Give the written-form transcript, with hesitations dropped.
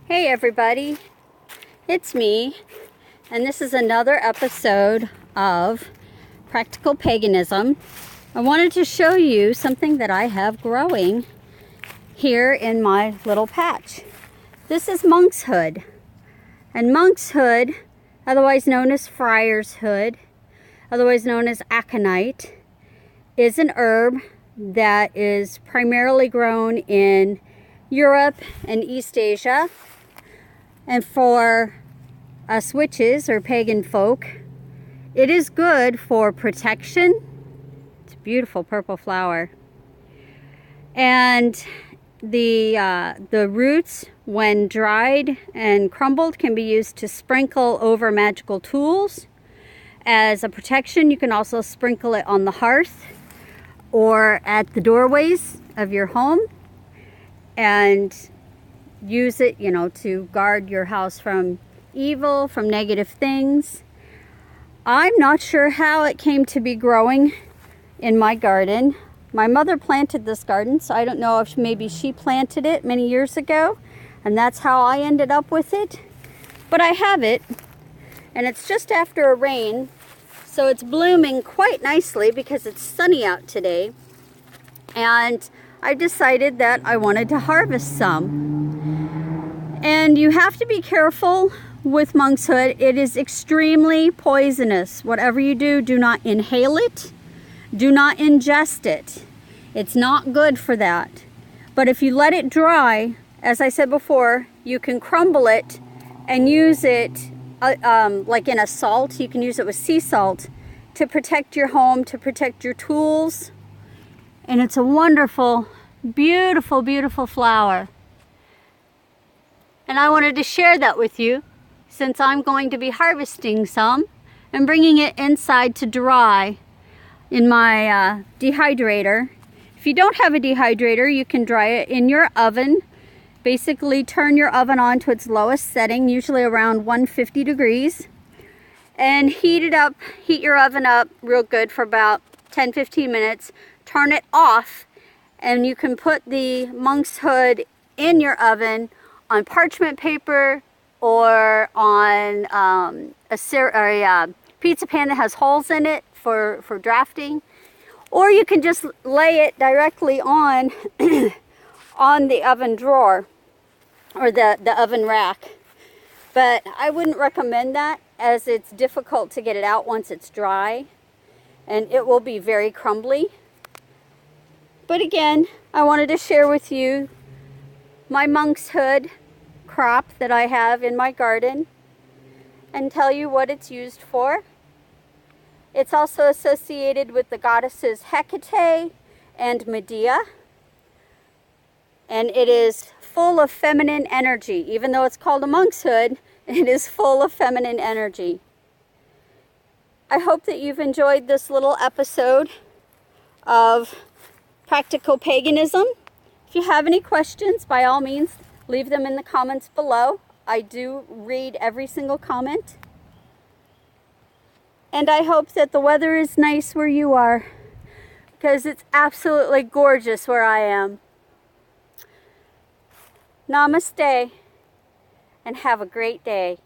Hey everybody, it's me, and this is another episode of Practical Paganism. I wanted to show you something that I have growing here in my little patch. This is monkshood, and monkshood, otherwise known as friar's hood, otherwise known as aconite, is an herb that is primarily grown in Europe and East Asia. And for us witches or pagan folk, it is good for protection. It's a beautiful purple flower. And the roots, when dried and crumbled, can be used to sprinkle over magical tools. As a protection, you can also sprinkle it on the hearth or at the doorways of your home. And use it, to guard your house from evil, from negative things. I'm not sure how it came to be growing in my garden. My mother planted this garden, so I don't know if maybe she planted it many years ago, and that's how I ended up with it. But I have it, and it's just after a rain, so it's blooming quite nicely because it's sunny out today. And I decided that I wanted to harvest some. And you have to be careful with monkshood. It is extremely poisonous. Whatever you do, do not inhale it. Do not ingest it. It's not good for that. But if you let it dry, as I said before, you can crumble it and use it like in a salt. You can use it with sea salt to protect your home, to protect your tools. And it's a wonderful, beautiful, beautiful flower. And I wanted to share that with you since I'm going to be harvesting some and bringing it inside to dry in my dehydrator. If you don't have a dehydrator, you can dry it in your oven. Basically, turn your oven on to its lowest setting, usually around 150 degrees. And heat your oven up real good for about 10-15 minutes. Turn it off, and you can put the monkshood in your oven on parchment paper or on a pizza pan that has holes in it for drafting. Or you can just lay it directly on on the oven drawer or the oven rack. But I wouldn't recommend that, as it's difficult to get it out once it's dry, and it will be very crumbly. But again, I wanted to share with you my monkshood crop that I have in my garden and tell you what it's used for. It's also associated with the goddesses Hecate and Medea, and it is full of feminine energy. Even though it's called a monkshood, it is full of feminine energy. I hope that you've enjoyed this little episode of Practical Paganism. If you have any questions, by all means, leave them in the comments below. I do read every single comment. And I hope that the weather is nice where you are, because it's absolutely gorgeous where I am. Namaste, and have a great day.